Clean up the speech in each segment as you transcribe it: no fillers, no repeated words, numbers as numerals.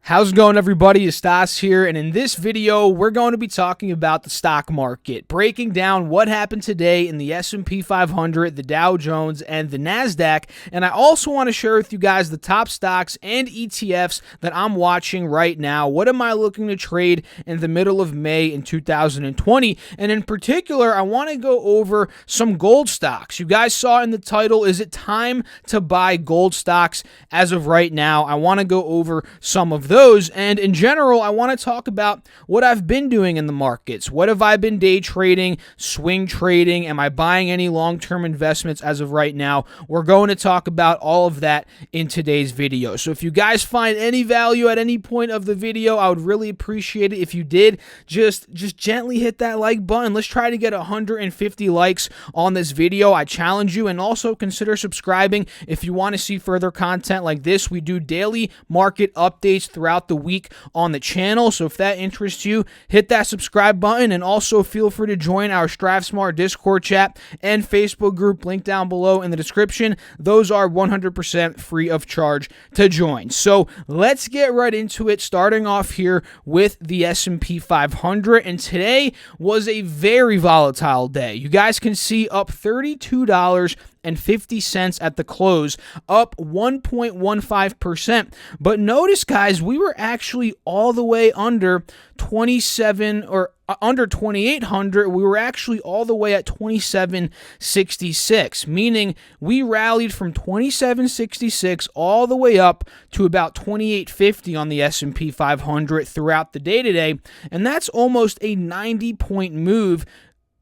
How's it going, everybody? It's Stas here, and in this video, we're going to be talking about the stock market, breaking down what happened today in the S&P 500, the Dow Jones, and the NASDAQ, and I also want to share with you guys the top stocks and ETFs that I'm watching right now. What am I looking to trade in the middle of May in 2020? And in particular, I want to go over some gold stocks. You guys saw in the title, is it time to buy gold stocks as of right now? I want to go over some of those. And in general, I want to talk about what I've been doing in the markets. What have I been day trading, swing trading? Am I buying any long-term investments as of right now? We're going to talk about all of that in today's video. So if you guys find any value at any point of the video, I would really appreciate it. If you did, just gently hit that like button. Let's try to get 150 likes on this video. I challenge you, and also consider subscribing if you want to see further content like this. We do daily market updates throughout the week on the channel, so if that interests you, hit that subscribe button, and also feel free to join our StriveSmart Discord chat and Facebook group, link down below in the description. Those are 100% free of charge to join. So let's get right into it, starting off here with the S&P 500, and today was a very volatile day. You guys can see up $32.50 at the close, up 1.15%. But notice, guys, we were actually all the way under 27 or under 2,800. We were actually all the way at 2766, meaning we rallied from 2766 all the way up to about 2850 on the S&P 500 throughout the day today, and that's almost a 90-point move,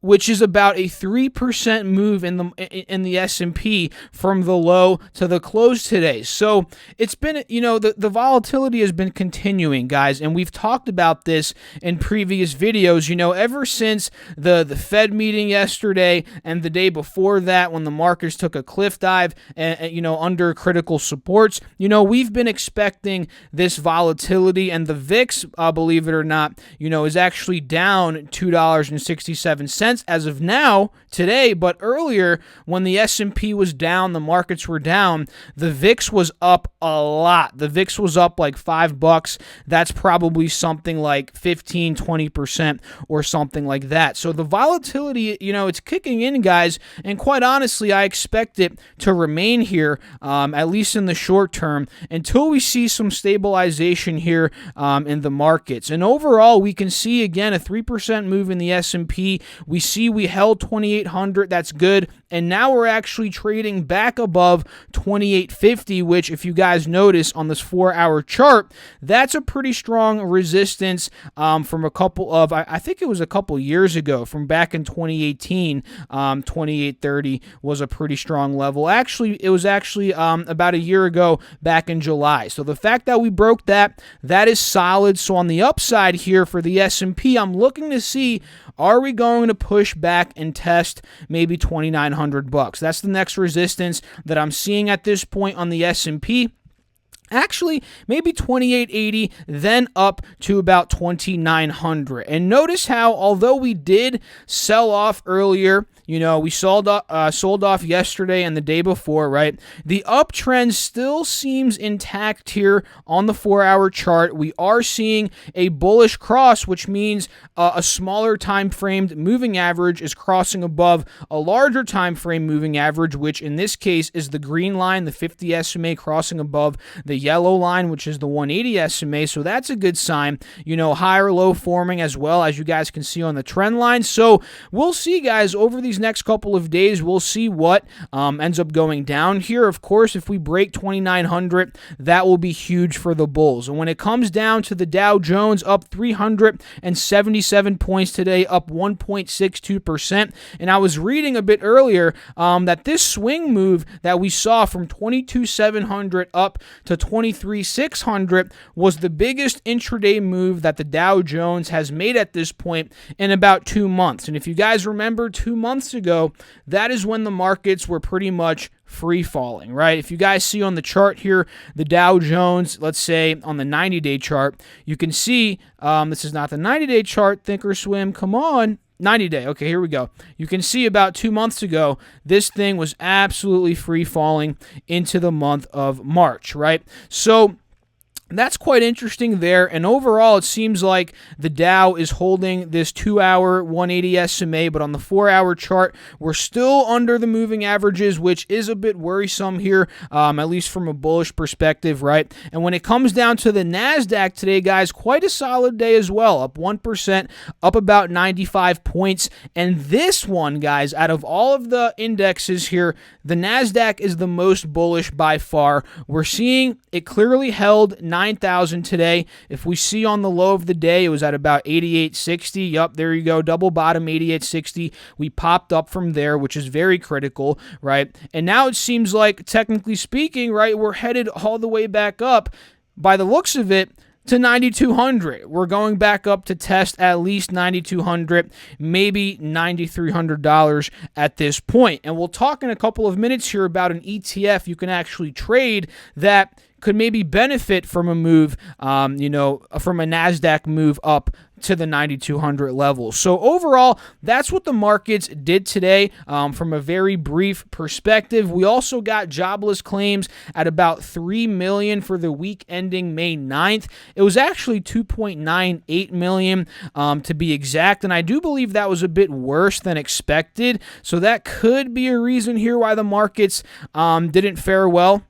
which is about a 3% move in the S&P from the low to the close today. So it's been, the volatility has been continuing, guys, and we've talked about this in previous videos. Ever since the Fed meeting yesterday and the day before that, when the markets took a cliff dive and under critical supports, we've been expecting this volatility, and the VIX, believe it or not, is actually down $2.67 as of now, today, but earlier when the S&P was down, the markets were down, the VIX was up a lot. The VIX was up like $5. That's probably something like 15-20% or something like that. So the volatility, it's kicking in, guys, and quite honestly, I expect it to remain here, at least in the short term, until we see some stabilization here in the markets. And overall, we can see, again, a 3% move in the S&P. We held 2,800. That's good. And now we're actually trading back above 2,850, which, if you guys notice on this 4-hour chart, that's a pretty strong resistance from a couple of, I think it was a couple years ago, from back in 2018. 2,830 was a pretty strong level. Actually, it was actually about a year ago, back in July. So the fact that we broke that is solid. So on the upside here for the S&P, I'm looking to see, are we going to push back and test maybe $2,900? That's the next resistance that I'm seeing at this point on the S&P. Actually, maybe 2,880, then up to about 2,900. And notice how, although we did sell off earlier, we sold off yesterday and the day before, right? The uptrend still seems intact here on the 4-hour chart. We are seeing a bullish cross, which means a smaller time framed moving average is crossing above a larger time frame moving average, which in this case is the green line, the 50 SMA, crossing above the yellow line, which is the 180 SMA. So that's a good sign. Higher low forming as well, as you guys can see on the trend line. So we'll see, guys, over these next couple of days, we'll see what ends up going down here. Of course, if we break 2,900, that will be huge for the bulls. And when it comes down to the Dow Jones, up 377 points today, up 1.62%. And I was reading a bit earlier that this swing move that we saw from 22,700 up to 23,600 was the biggest intraday move that the Dow Jones has made at this point in about 2 months. And if you guys remember 2 months ago, that is when the markets were pretty much free falling, right? If you guys see on the chart here, the Dow Jones, let's say on the 90-day chart, you can see, this is not the 90-day chart, ThinkOrSwim, come on, 90-day. Okay, here we go. You can see about 2 months ago, this thing was absolutely free falling into the month of March, right? So That's quite interesting there, and overall it seems like the Dow is holding this 2-hour 180 SMA, but on the 4-hour chart we're still under the moving averages, which is a bit worrisome here, at least from a bullish perspective, right? And when it comes down to the NASDAQ today, guys, quite a solid day as well, up 1%, up about 95 points, and this one, guys, out of all of the indexes here, the NASDAQ is the most bullish by far. We're seeing it clearly held 9,000 today. If we see on the low of the day, it was at about 88.60. Yup, there you go, double bottom 88.60. We popped up from there, which is very critical, right? And now it seems like, technically speaking, right, we're headed all the way back up, by the looks of it, to 9,200. We're going back up to test at least 9,200, maybe $9,300 at this point. And we'll talk in a couple of minutes here about an ETF you can actually trade that could maybe benefit from a move, from a NASDAQ move up to the 9,200 level. So overall, that's what the markets did today from a very brief perspective. We also got jobless claims at about 3 million for the week ending May 9th. It was actually 2.98 million to be exact, and I do believe that was a bit worse than expected. So that could be a reason here why the markets didn't fare well.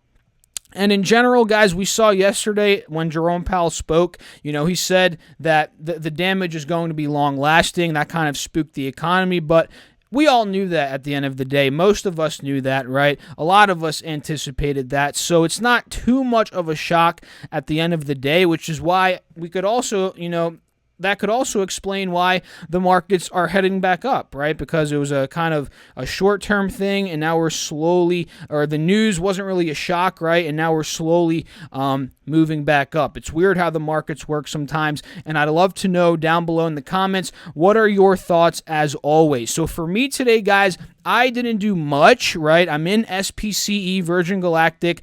And in general, guys, we saw yesterday when Jerome Powell spoke, he said that the damage is going to be long-lasting. That kind of spooked the economy, but we all knew that at the end of the day. Most of us knew that, right? A lot of us anticipated that, so it's not too much of a shock at the end of the day, which is why we could also, that could also explain why the markets are heading back up, right? Because it was a kind of a short-term thing, and now we're slowly, or the news wasn't really a shock, right? And now we're slowly moving back up. It's weird how the markets work sometimes, and I'd love to know down below in the comments, what are your thoughts as always? So for me today, guys, I didn't do much, right? I'm in SPCE, Virgin Galactic,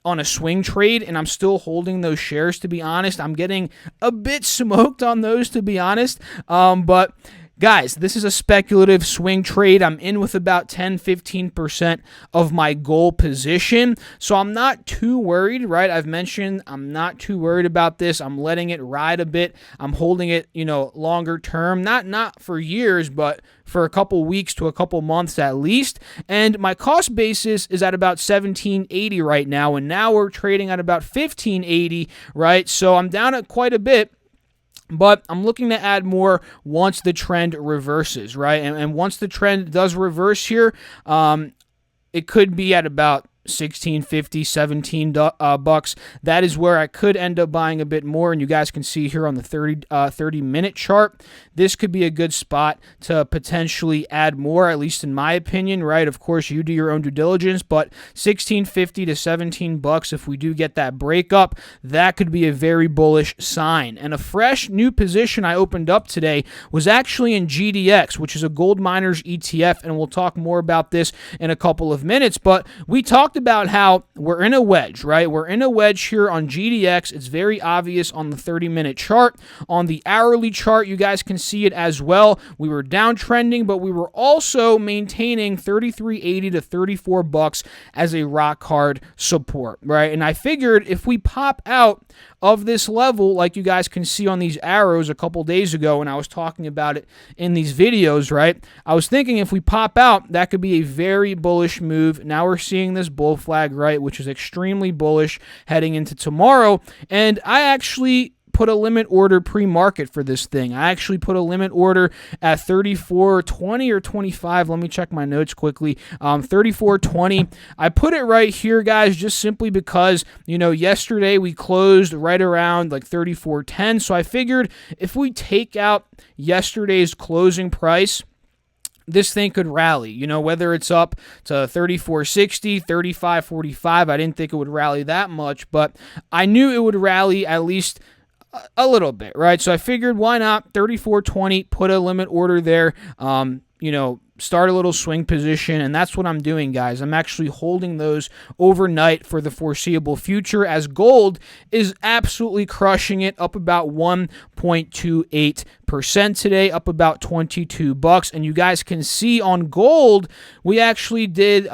on a swing trade, and I'm still holding those shares, to be honest. I'm getting a bit smoked on those, to be honest, but guys, this is a speculative swing trade. I'm in with about 10-15% of my goal position, so I'm not too worried, right? I've mentioned I'm not too worried about this. I'm letting it ride a bit. I'm holding it, longer term, not for years, but for a couple weeks to a couple months at least. And my cost basis is at about $17.80 right now, and now we're trading at about $15.80, right? So I'm down at quite a bit. But I'm looking to add more once the trend reverses, right? And once the trend does reverse here, it could be at about $16.50, $17 That is where I could end up buying a bit more, and you guys can see here on the 30-minute chart, this could be a good spot to potentially add more, at least in my opinion, right? Of course, you do your own due diligence, but $16.50 to $17, if we do get that breakup, that could be a very bullish sign. And a fresh new position I opened up today was actually in GDX, which is a gold miners ETF, and we'll talk more about this in a couple of minutes, but we talked about how we're in a wedge, right? We're in a wedge here on GDX. It's very obvious on the 30-minute chart. On the hourly chart, you guys can see it as well. We were downtrending, but we were also maintaining $33.80 to $34 as a rock hard support, right? And I figured if we pop out of this level, like you guys can see on these arrows a couple days ago when I was talking about it in these videos, right? I was thinking if we pop out, that could be a very bullish move. Now we're seeing this bull flag, right, which is extremely bullish heading into tomorrow. And I actually put a limit order pre-market for this thing. I actually put a limit order at 34.20 or 25. Let me check my notes quickly. 34.20. I put it right here, guys, just simply because, yesterday we closed right around like 34.10. So I figured if we take out yesterday's closing price, this thing could rally, whether it's up to 34.60, 35.45. I didn't think it would rally that much, but I knew it would rally at least a little bit, right? So I figured why not 34.20, put a limit order there, start a little swing position, and that's what I'm doing, guys. I'm actually holding those overnight for the foreseeable future, as gold is absolutely crushing it, up about 1.28% today, up about $22. And you guys can see on gold, we actually did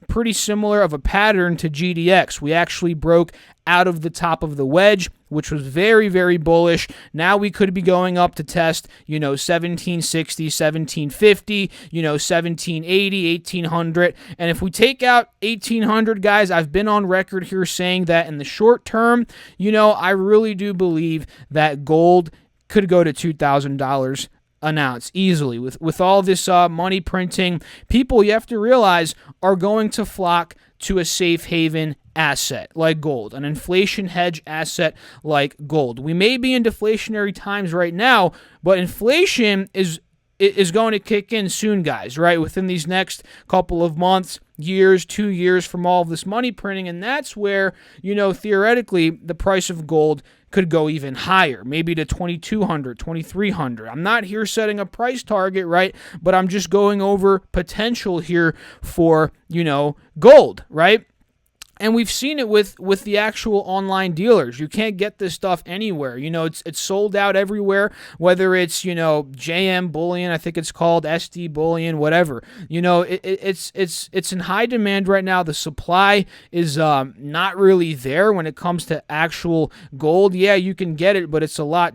pretty similar of a pattern to GDX. We actually broke out of the top of the wedge, which was very, very bullish. Now we could be going up to test, 1760, 1750, 1780, 1800. And if we take out 1800, guys, I've been on record here saying that in the short term, I really do believe that gold could go to $2,000 an ounce easily. With all this money printing, people, you have to realize, are going to flock to a safe haven asset like gold, an inflation hedge asset like gold. We may be in deflationary times right now, but inflation is going to kick in soon, guys, right? Within these next couple of months, years, 2 years from all of this money printing, and that's where, theoretically, the price of gold could go even higher, maybe to 2,200, 2,300. I'm not here setting a price target, right? But I'm just going over potential here for, gold, right? And we've seen it with the actual online dealers. You can't get this stuff anywhere. It's sold out everywhere, whether it's, JM Bullion, I think it's called, SD Bullion, whatever. It's in high demand right now. The supply is not really there when it comes to actual gold. Yeah, you can get it, but it's a lot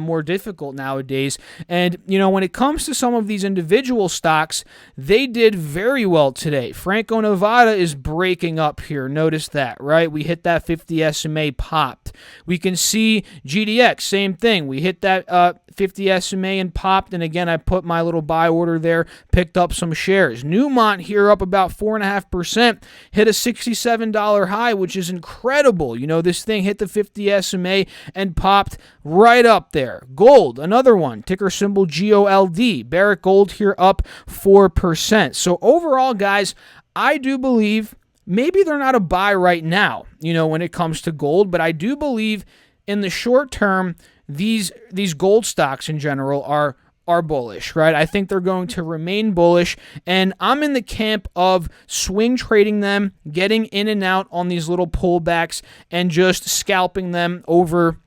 more difficult nowadays. And, when it comes to some of these individual stocks, they did very well today. Franco-Nevada is breaking up here. Notice that, right? We hit that 50 SMA, popped. We can see GDX, same thing. We hit that 50 SMA and popped, and again, I put my little buy order there, picked up some shares. Newmont here up about 4.5%, hit a $67 high, which is incredible. This thing hit the 50 SMA and popped right up there. Gold, another one, ticker symbol GOLD. Barrick Gold here up 4%. So overall, guys, I do believe maybe they're not a buy right now, when it comes to gold, but I do believe in the short term, these gold stocks in general are bullish, right? I think they're going to remain bullish, and I'm in the camp of swing trading them, getting in and out on these little pullbacks, and just scalping them over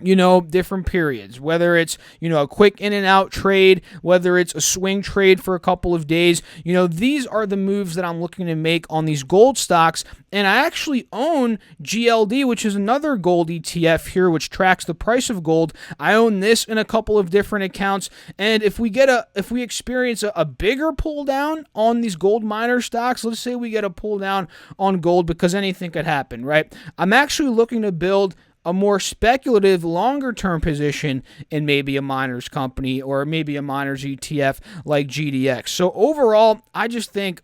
different periods, whether it's, a quick in and out trade, whether it's a swing trade for a couple of days. These are the moves that I'm looking to make on these gold stocks. And I actually own GLD, which is another gold ETF here, which tracks the price of gold. I own this in a couple of different accounts. And if we experience a bigger pull down on these gold miner stocks, let's say we get a pull down on gold, because anything could happen, right? I'm actually looking to build a more speculative, longer-term position in maybe a miners company or maybe a miners ETF like GDX. So overall, I just think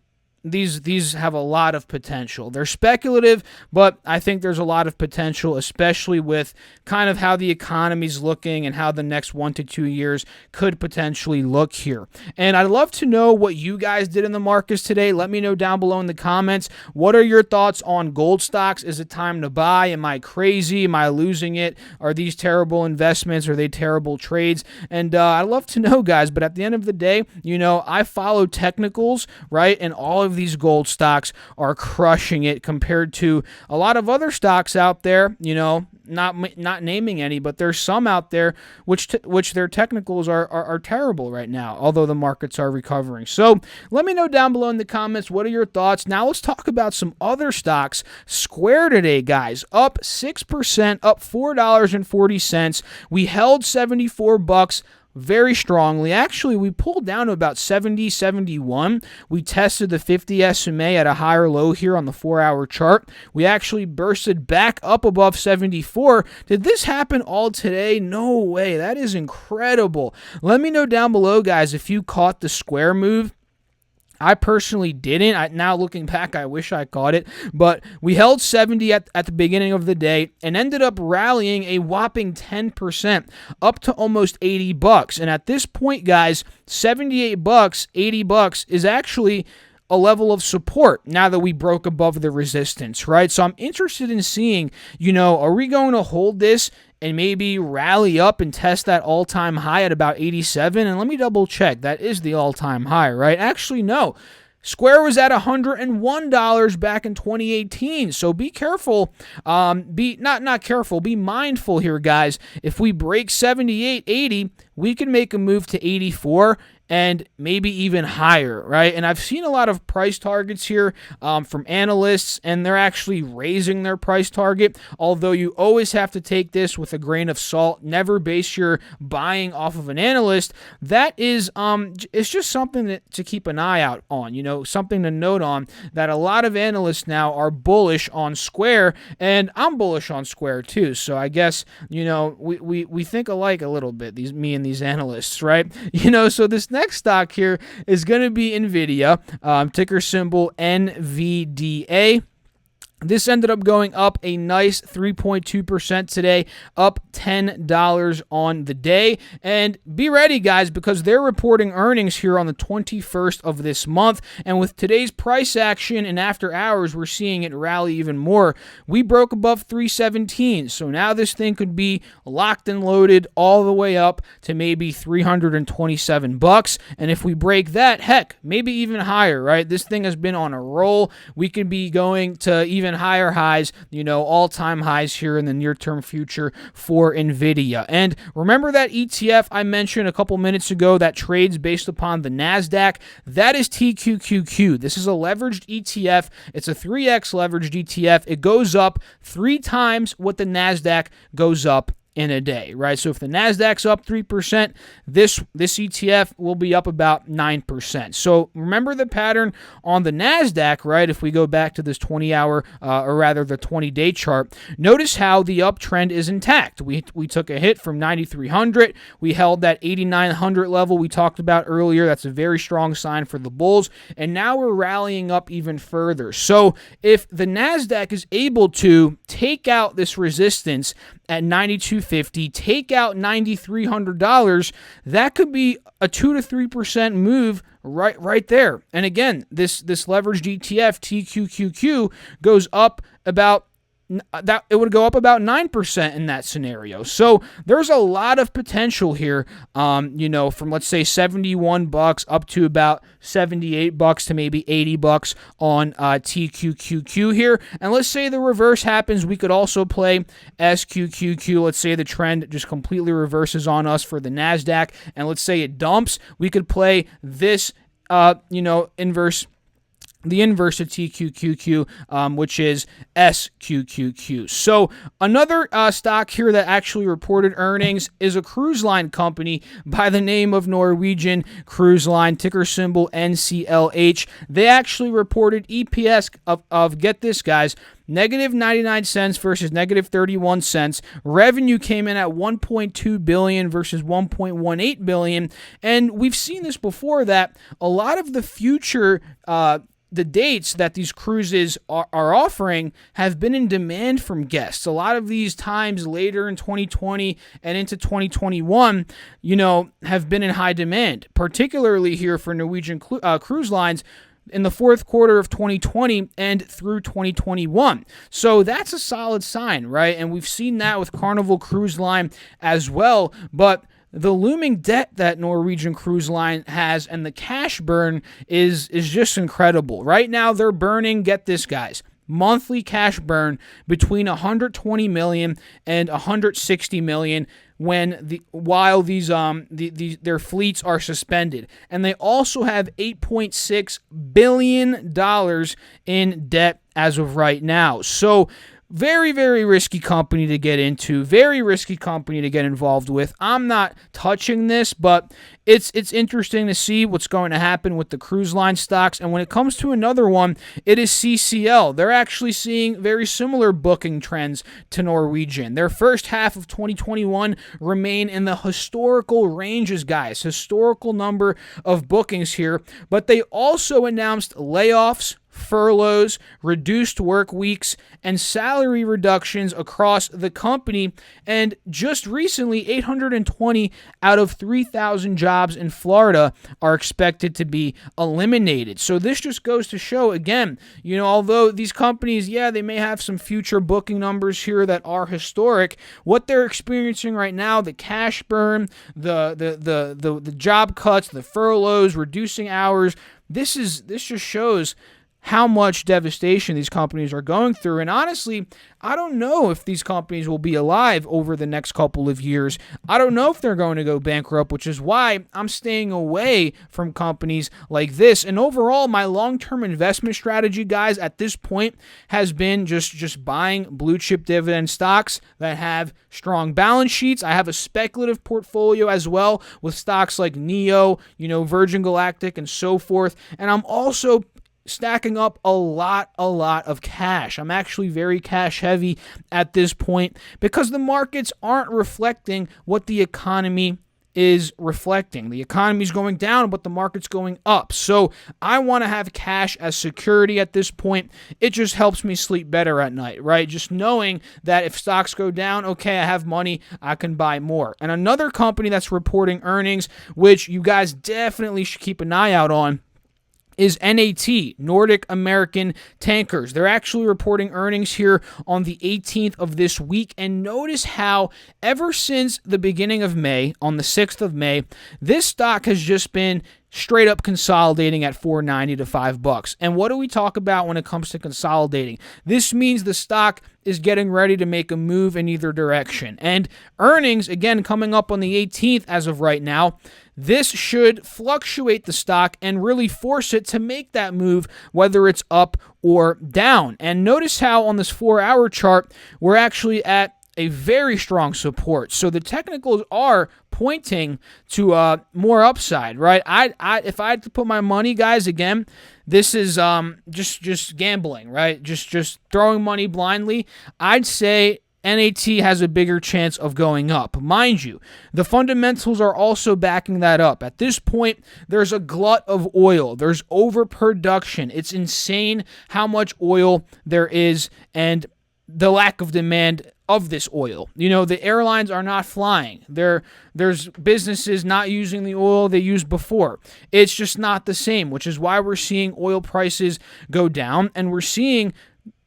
these have a lot of potential. They're speculative, but I think there's a lot of potential, especially with kind of how the economy's looking and how the next 1 to 2 years could potentially look here. And I'd love to know what you guys did in the markets today. Let me know down below in the comments. What are your thoughts on gold stocks? Is it time to buy? Am I crazy? Am I losing it? Are these terrible investments? Are they terrible trades? And I'd love to know, guys. But at the end of the day, I follow technicals, right? And all of these gold stocks are crushing it compared to a lot of other stocks out there, not naming any, but there's some out there which their technicals are terrible right now, although the markets are recovering. So let me know down below in the comments, what are your thoughts? Now let's talk about some other stocks. Square today, guys, up 6%, up $4.40. We held $74 very strongly. Actually, we pulled down to about 70, 71. We tested the 50 SMA at a higher low here on the 4-hour chart. We actually bursted back up above 74. Did this happen all today? No way. That is incredible. Let me know down below, guys, if you caught the square move. I personally didn't. Now looking back, I wish I caught it. But we held 70 at the beginning of the day and ended up rallying a whopping 10% up to almost $80. And at this point, guys, $78, $80 is actually a level of support now that we broke above the resistance, right? So I'm interested in seeing, are we going to hold this and maybe rally up and test that all-time high at about 87? And let me double check. That is the all-time high, right? Actually, no. Square was at $101 back in 2018, so be careful. Be mindful here, guys. If we break 78, 80, we can make a move to 84 and maybe even higher, right? And I've seen a lot of price targets here from analysts, and they're actually raising their price target, although you always have to take this with a grain of salt. Never base your buying off of an analyst. That is, it's just something to keep an eye out on, something to note on, that a lot of analysts now are bullish on Square, and I'm bullish on Square too. So I guess, we think alike a little bit, me and these analysts, right? So this next stock here is going to be Nvidia, ticker symbol NVDA. This ended up going up a nice 3.2% today, up $10 on the day. And be ready, guys, because they're reporting earnings here on the 21st of this month. And with today's price action and after hours, we're seeing it rally even more. We broke above 317. So now this thing could be locked and loaded all the way up to maybe $327. And if we break that, heck, maybe even higher, right? This thing has been on a roll. We could be going to even higher highs, all-time highs here in the near-term future for Nvidia. And remember that ETF I mentioned a couple minutes ago that trades based upon the NASDAQ? That is TQQQ. This is a leveraged ETF. It's a 3x leveraged ETF. It goes up 3 times what the NASDAQ goes up in a day, right? So if the NASDAQ's up 3%, this ETF will be up about 9%. So remember the pattern on the NASDAQ, right? If we go back to this 20-hour, or rather the 20-day chart, notice how the uptrend is intact. We took a hit from 9,300. We held that 8,900 level we talked about earlier. That's a very strong sign for the bulls. And now we're rallying up even further. So if the NASDAQ is able to take out this resistance at 9,250, take out $9,300, that could be a 2 to 3% move right there. And again, this leveraged ETF TQQQ goes up about that it would go up about 9% in that scenario. So there's a lot of potential here, from let's say $71 up to about $78 to maybe $80 on TQQQ here. And let's say the reverse happens, we could also play SQQQ. Let's say the trend just completely reverses on us for the NASDAQ, and let's say it dumps. We could play this, inverse. The inverse of TQQQ, which is SQQQ. So another stock here that actually reported earnings is a cruise line company by the name of Norwegian Cruise Line, ticker symbol NCLH. They actually reported EPS of get this, guys, negative 99 cents versus negative 31 cents. Revenue came in at $1.2 billion versus $1.18 billion. And we've seen this before, that a lot of the future the dates that these cruises are offering have been in demand from guests. A lot of these times later in 2020 and into 2021, have been in high demand, particularly here for Norwegian Cruise Lines in the fourth quarter of 2020 and through 2021. So that's a solid sign, right? And we've seen that with Carnival Cruise Line as well, but the looming debt that Norwegian Cruise Line has and the cash burn is just incredible. Right now, they're burning, get this, guys, monthly cash burn between $120 million and $160 million while these their fleets are suspended. And they also have $8.6 billion in debt as of right now. So very, very risky company to get into, very risky company to get involved with. I'm not touching this, but it's interesting to see what's going to happen with the cruise line stocks. And when it comes to another one, it is CCL. They're actually seeing very similar booking trends to Norwegian. Their first half of 2021 remain in the historical ranges, guys, historical number of bookings here. But they also announced layoffs, furloughs, reduced work weeks, and salary reductions across the company. And just recently, 820 out of 3,000 jobs in Florida are expected to be eliminated. So this just goes to show, again, although these companies, they may have some future booking numbers here that are historic, what they're experiencing right now, the cash burn, the job cuts, the furloughs, reducing hours, this just shows how much devastation these companies are going through. And honestly, I don't know if these companies will be alive over the next couple of years. I don't know if they're going to go bankrupt, which is why I'm staying away from companies like this. And overall, my long-term investment strategy, guys, at this point has been just buying blue chip dividend stocks that have strong balance sheets. I have a speculative portfolio as well with stocks like NEO, Virgin Galactic, and so forth. And I'm also stacking up a lot of cash. I'm actually very cash heavy at this point because the markets aren't reflecting what the economy is reflecting. The economy's going down, but the market's going up. So I want to have cash as security at this point. It just helps me sleep better at night, right? Just knowing that if stocks go down, okay, I have money, I can buy more. And another company that's reporting earnings, which you guys definitely should keep an eye out on, is NAT, Nordic American Tankers. They're actually reporting earnings here on the 18th of this week. And notice how ever since the beginning of May, on the 6th of May, this stock has just been straight up consolidating at $4.90 to $5. And what do we talk about when it comes to consolidating? This means the stock is getting ready to make a move in either direction. And earnings, again, coming up on the 18th as of right now, this should fluctuate the stock and really force it to make that move, whether it's up or down. And notice how on this 4-hour chart, we're actually at a very strong support. So the technicals are pointing to more upside, right? If I had to put my money, guys, again, this is just gambling, right? Just throwing money blindly. I'd say NAT has a bigger chance of going up. Mind you, the fundamentals are also backing that up. At this point, there's a glut of oil. There's overproduction. It's insane how much oil there is and the lack of demand of this oil. The airlines are not flying. There's businesses not using the oil they used before. It's just not the same, which is why we're seeing oil prices go down, and we're seeing,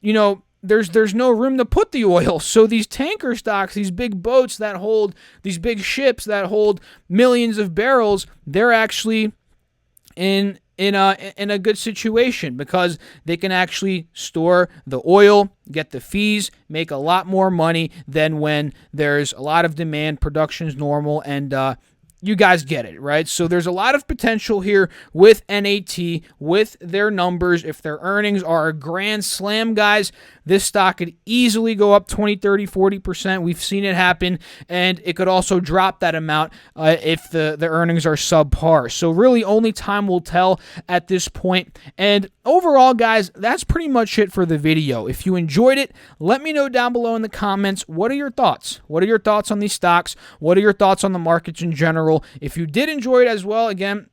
there's no room to put the oil. So these tanker stocks, these big boats that hold, these big ships that hold millions of barrels, they're actually in a good situation because they can actually store the oil, get the fees, make a lot more money than when there's a lot of demand, production's normal, and you guys get it, right? So there's a lot of potential here with NAT, with their numbers. If their earnings are a grand slam, guys, this stock could easily go up 20, 30, 40%. We've seen it happen, and it could also drop that amount if the earnings are subpar. So really only time will tell at this point. And overall, guys, that's pretty much it for the video. If you enjoyed it, let me know down below in the comments. What are your thoughts? What are your thoughts on these stocks? What are your thoughts on the markets in general? If you did enjoy it as well, again,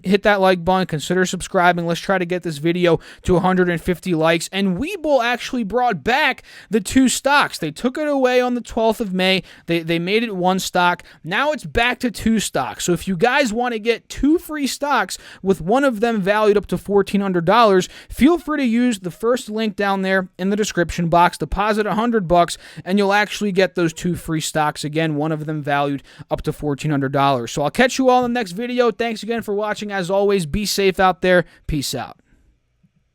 hit that like button, consider subscribing. Let's try to get this video to 150 likes. And Webull actually brought back the 2 stocks. They took it away on the 12th of May. They made it 1 stock. Now it's back to 2 stocks. So if you guys want to get 2 free stocks with one of them valued up to $1,400, feel free to use the first link down there in the description box. Deposit $100 and you'll actually get those 2 free stocks. Again, one of them valued up to $1,400. So I'll catch you all in the next video. Thanks again for watching. As always, be safe out there. Peace out.